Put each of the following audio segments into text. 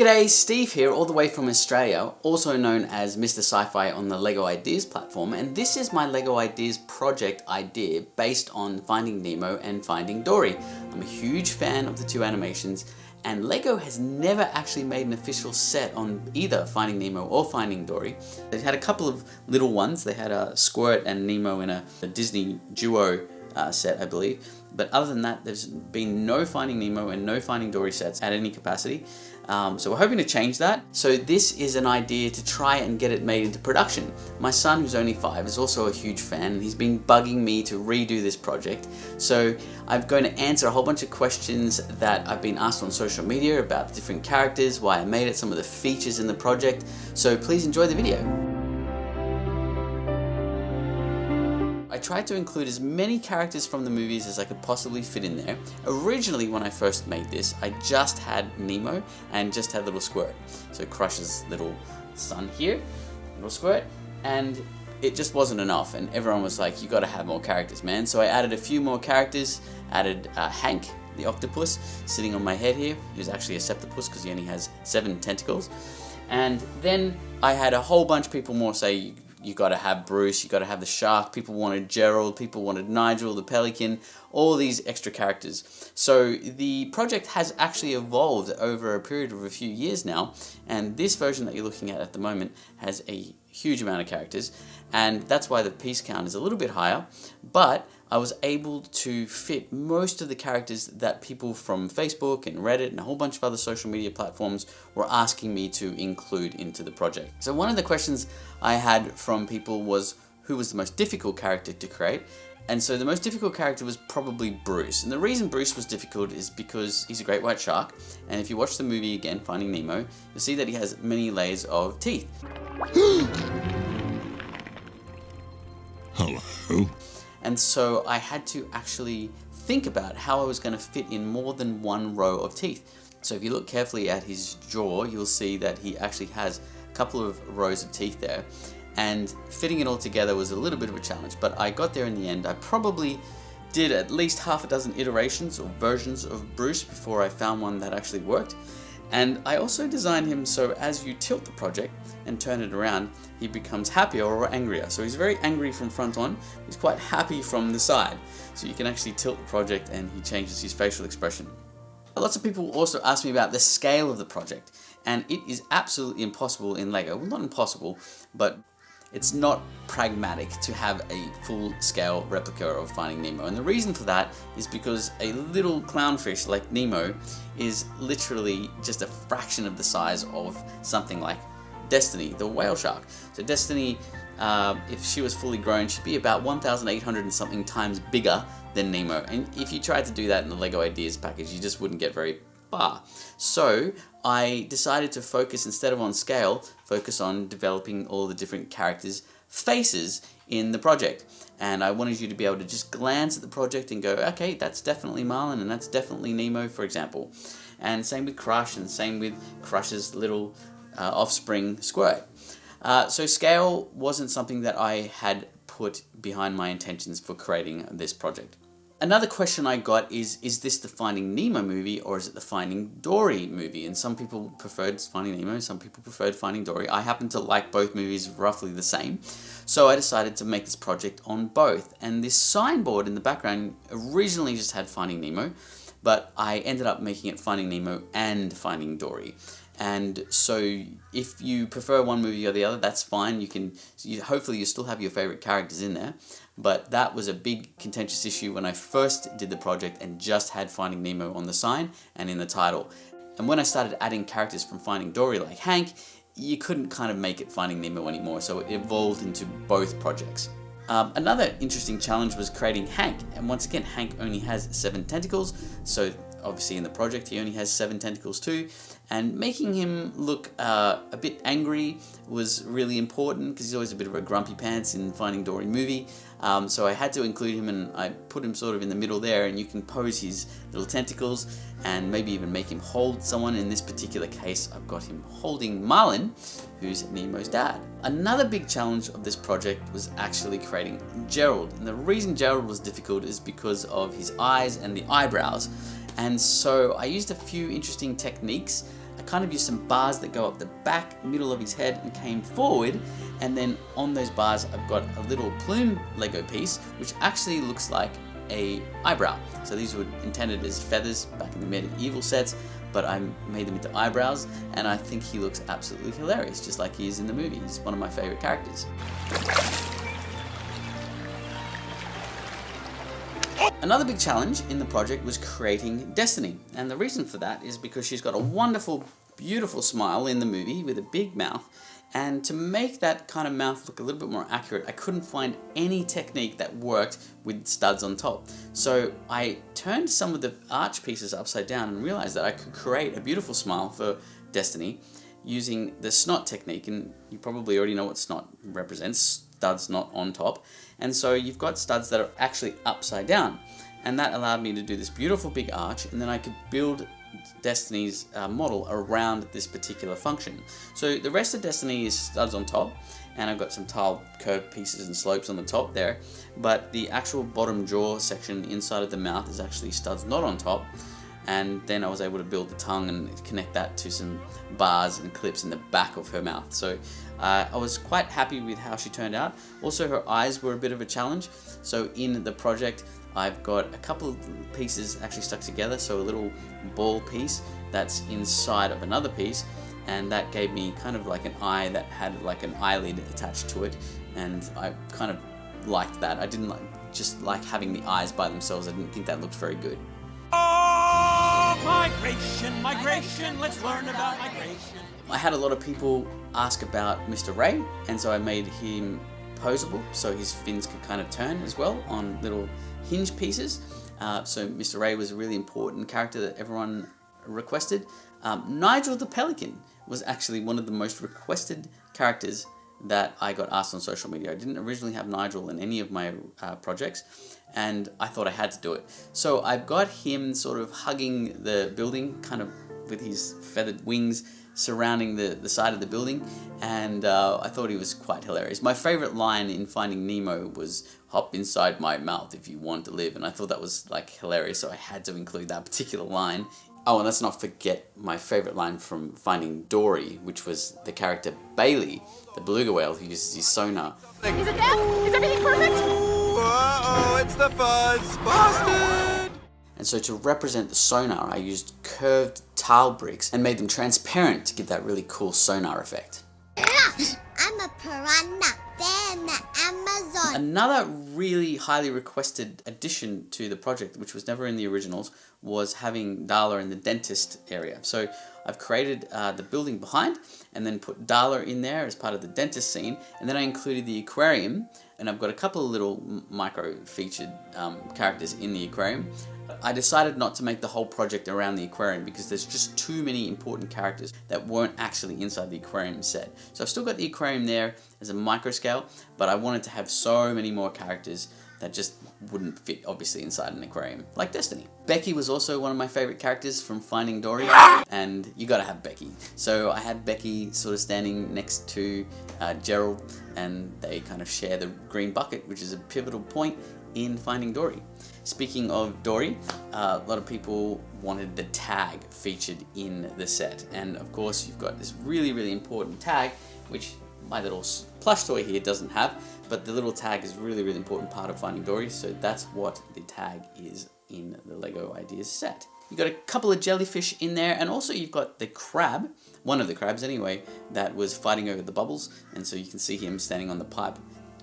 G'day, Steve here, all the way from Australia, also known as Mr. Sci-Fi on the LEGO Ideas platform, and this is my LEGO Ideas project idea based on Finding Nemo and Finding Dory. I'm a huge fan of the two animations, and LEGO has never actually made an official set on either Finding Nemo or Finding Dory. They had a couple of little ones. They had a Squirt and Nemo in a Disney duo set, I believe. But other than that, there's been no Finding Nemo and no Finding Dory sets at any capacity. So we're hoping to change that. So this is an idea to try and get it made into production. My son, who's only 5, is also a huge fan, and he's been bugging me to redo this project. So I'm going to answer a whole bunch of questions that I've been asked on social media about the different characters, why I made it, some of the features in the project. So please enjoy the video. I tried to include as many characters from the movies as I could possibly fit in there. Originally, when I first made this, I just had Nemo and just had little Squirt. So Crush's little son here, little Squirt, and it just wasn't enough, and everyone was like, you gotta have more characters, man. So I added a few more characters, added Hank, the octopus, sitting on my head here. He was actually a Septopus because he only has 7 tentacles. And then I had a whole bunch of people more say, you gotta have Bruce, you gotta have the shark, people wanted Gerald, people wanted Nigel, the Pelican, all these extra characters. So the project has actually evolved over a period of a few years now, and this version that you're looking at the moment has a huge amount of characters, and that's why the piece count is a little bit higher, but I was able to fit most of the characters that people from Facebook and Reddit and a whole bunch of other social media platforms were asking me to include into the project. So one of the questions I had from people was, who was the most difficult character to create? And so the most difficult character was probably Bruce. And the reason Bruce was difficult is because he's a great white shark, and if you watch the movie again, Finding Nemo, you'll see that he has many layers of teeth. Hello. And so I had to actually think about how I was going to fit in more than one row of teeth. So if you look carefully at his jaw, you'll see that he actually has a couple of rows of teeth there. And fitting it all together was a little bit of a challenge, but I got there in the end. I probably did at least half a dozen iterations or versions of Bruce before I found one that actually worked. And I also designed him so as you tilt the project and turn it around, he becomes happier or angrier. So he's very angry from front on, he's quite happy from the side. So you can actually tilt the project and he changes his facial expression. Lots of people also ask me about the scale of the project, and it is absolutely impossible in LEGO. Well, not impossible, but it's not pragmatic to have a full-scale replica of Finding Nemo. And the reason for that is because a little clownfish like Nemo is literally just a fraction of the size of something like Destiny, the whale shark. So Destiny, if she was fully grown, she'd be about 1,800 and something times bigger than Nemo. And if you tried to do that in the LEGO Ideas package, you just wouldn't get very far. So I decided to focus, instead of on scale, focus on developing all the different characters' faces in the project. And I wanted you to be able to just glance at the project and go, okay, that's definitely Marlin and that's definitely Nemo, for example. And same with Crush, and same with Crush's little offspring Squirt. So scale wasn't something that I had put behind my intentions for creating this project. Another question I got is this the Finding Nemo movie or is it the Finding Dory movie? And some people preferred Finding Nemo, some people preferred Finding Dory. I happen to like both movies roughly the same. So I decided to make this project on both. And this signboard in the background originally just had Finding Nemo, but I ended up making it Finding Nemo and Finding Dory. And so if you prefer one movie or the other, that's fine. Hopefully you still have your favorite characters in there. But that was a big contentious issue when I first did the project and just had Finding Nemo on the sign and in the title. And when I started adding characters from Finding Dory like Hank, you couldn't kind of make it Finding Nemo anymore, so it evolved into both projects. Another interesting challenge was creating Hank, and once again, Hank only has 7 tentacles, so obviously in the project he only has 7 tentacles too, and making him look a bit angry was really important because he's always a bit of a grumpy pants in Finding Dory movie. So I had to include him, and I put him sort of in the middle there, and you can pose his little tentacles and maybe even make him hold someone. In this particular case, I've got him holding Marlin, who's Nemo's dad. Another big challenge of this project was actually creating Gerald, and the reason Gerald was difficult is because of his eyes and the eyebrows. And so I used a few interesting techniques I kind of used some bars that go up the back, middle of his head and came forward, and then on those bars I've got a little plume Lego piece which actually looks like a eyebrow. So these were intended as feathers back in the medieval sets, but I made them into eyebrows, and I think he looks absolutely hilarious, just like he is in the movie. He's one of my favorite characters. Another big challenge in the project was creating Destiny, and the reason for that is because she's got a wonderful, beautiful smile in the movie with a big mouth, and to make that kind of mouth look a little bit more accurate, I couldn't find any technique that worked with studs on top. So I turned some of the arch pieces upside down and realized that I could create a beautiful smile for Destiny using the snot technique, and you probably already know what snot represents, studs not on top. And so you've got studs that are actually upside down, and that allowed me to do this beautiful big arch, and then I could build Destiny's model around this particular function. So the rest of Destiny is studs on top, and I've got some tiled curved pieces and slopes on the top there, but the actual bottom jaw section inside of the mouth is actually studs not on top. And then I was able to build the tongue and connect that to some bars and clips in the back of her mouth. So I was quite happy with how she turned out. Also, her eyes were a bit of a challenge. So in the project, I've got a couple of pieces actually stuck together. So a little ball piece that's inside of another piece, and that gave me kind of like an eye that had like an eyelid attached to it. And I kind of liked that. I didn't just like having the eyes by themselves. I didn't think that looked very good. Migration, let's learn about migration. I had a lot of people ask about Mr. Ray, and so I made him posable so his fins could kind of turn as well on little hinge pieces. So Mr. Ray was a really important character that everyone requested. Nigel the Pelican was actually one of the most requested characters that I got asked on social media. I didn't originally have Nigel in any of my projects, and I thought I had to do it. So I've got him sort of hugging the building, kind of with his feathered wings surrounding the side of the building, and I thought he was quite hilarious. My favorite line in Finding Nemo was, "Hop inside my mouth if you want to live," and I thought that was like hilarious, so I had to include that particular line. Oh, and let's not forget my favorite line from Finding Dory, which was the character Bailey, the beluga whale who uses his sonar. Is it there? Is everything perfect? Uh-oh, it's the fuzz. Busted! And so to represent the sonar, I used curved tile bricks and made them transparent to give that really cool sonar effect. I'm a piranha. Then the Amazon. Another really highly requested addition to the project, which was never in the originals, was having Darla in the dentist area. So I've created the building behind and then put Darla in there as part of the dentist scene, and then I included the aquarium, and I've got a couple of little micro featured characters in the aquarium. I decided not to make the whole project around the aquarium because there's just too many important characters that weren't actually inside the aquarium set. So I've still got the aquarium there as a micro scale, but I wanted to have so many more characters that just wouldn't fit obviously inside an aquarium, like Destiny. Becky was also one of my favorite characters from Finding Dory, and you gotta have Becky. So I had Becky sort of standing next to Gerald, and they kind of share the green bucket, which is a pivotal point in Finding Dory. Speaking of Dory, a lot of people wanted the tag featured in the set, and of course you've got this really, really important tag, which my little plush toy here doesn't have, but the little tag is a really, really important part of Finding Dory, so that's what the tag is in the LEGO Ideas set. You've got a couple of jellyfish in there, and also you've got the crab, one of the crabs anyway, that was fighting over the bubbles, and so you can see him standing on the pipe,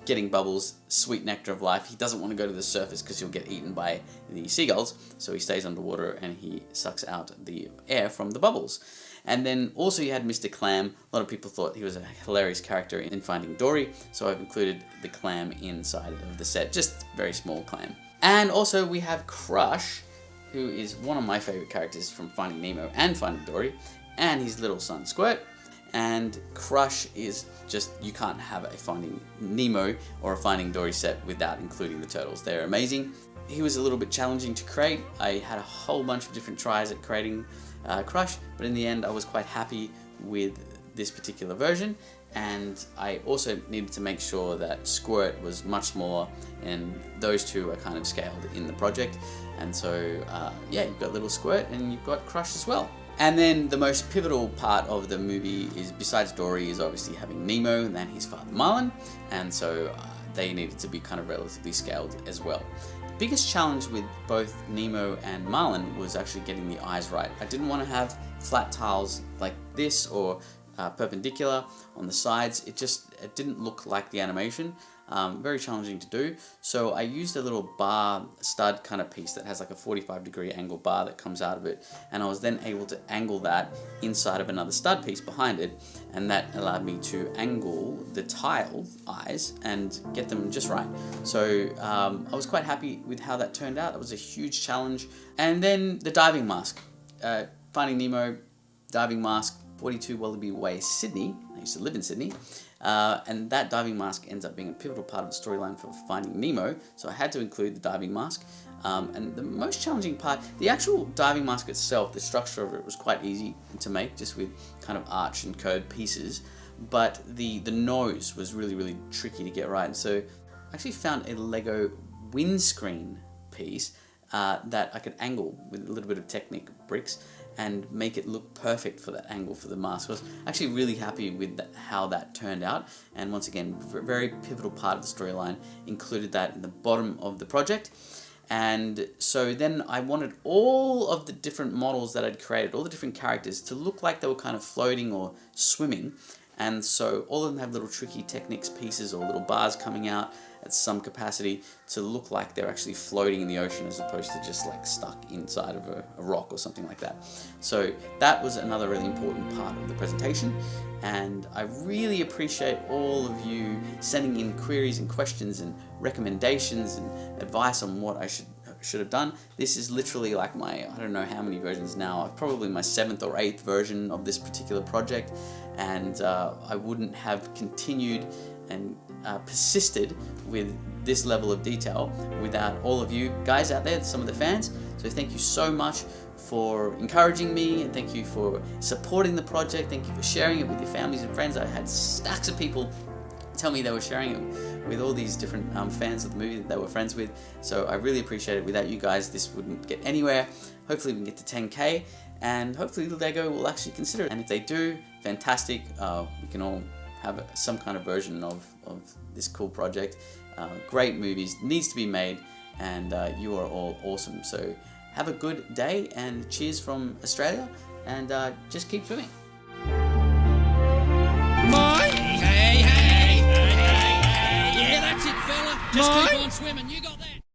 getting bubbles, sweet nectar of life. He doesn't want to go to the surface because he'll get eaten by the seagulls, so he stays underwater and he sucks out the air from the bubbles. And then also you had Mr. Clam. A lot of people thought he was a hilarious character in Finding Dory, so I've included the clam inside of the set, just very small clam. And also we have Crush, who is one of my favorite characters from Finding Nemo and Finding Dory, and his little son Squirt. And Crush is just, you can't have a Finding Nemo or a Finding Dory set without including the turtles. They're amazing. He was a little bit challenging to create. I had a whole bunch of different tries at creating Crush, but in the end I was quite happy with this particular version. And I also needed to make sure that Squirt was much smaller, and those two are kind of scaled in the project. And so yeah, you've got little Squirt and you've got Crush as well. And then the most pivotal part of the movie is, besides Dory, is obviously having Nemo and then his father Marlin, and so they needed to be kind of relatively scaled as well. The biggest challenge with both Nemo and Marlin was actually getting the eyes right. I didn't want to have flat tiles like this or perpendicular on the sides. It didn't look like the animation. Very challenging to do. So I used a little bar stud kind of piece that has like a 45-degree angle bar that comes out of it, and I was then able to angle that inside of another stud piece behind it, and that allowed me to angle the tile eyes and get them just right. So I was quite happy with how that turned out. It was a huge challenge. And then the diving mask. Finding Nemo, diving mask, 42 Wallaby Way, Sydney. I used to live in Sydney. And that diving mask ends up being a pivotal part of the storyline for Finding Nemo, so I had to include the diving mask. And the most challenging part, the actual diving mask itself, the structure of it was quite easy to make, just with kind of arch and curved pieces, but the nose was really, really tricky to get right. And so I actually found a Lego windscreen piece that I could angle with a little bit of Technic bricks and make it look perfect for that angle for the mask. I was actually really happy with how that turned out, and once again, a very pivotal part of the storyline, included that in the bottom of the project. And so then I wanted all of the different models that I'd created, all the different characters, to look like they were kind of floating or swimming. And so all of them have little tricky Technics pieces or little bars coming out at some capacity to look like they're actually floating in the ocean as opposed to just like stuck inside of a rock or something like that. So that was another really important part of the presentation, and I really appreciate all of you sending in queries and questions and recommendations and advice on what I should have done. This is literally like my, I don't know how many versions now, probably my 7th or 8th version of this particular project, and I wouldn't have continued and persisted with this level of detail without all of you guys out there, some of the fans. So thank you so much for encouraging me, and thank you for supporting the project. Thank you for sharing it with your families and friends. I had stacks of people tell me they were sharing it with all these different fans of the movie that they were friends with. So I really appreciate it. Without you guys, this wouldn't get anywhere. Hopefully we can get to 10K, and hopefully Lego will actually consider it. And if they do, fantastic. We can all have some kind of version of this cool project. Great movies, needs to be made, and you are all awesome. So have a good day, and cheers from Australia, and just keep swimming. Mine? Hey, hey, hey, hey, hey, hey. Yeah, that's it, fella. Just keep on swimming. You got that.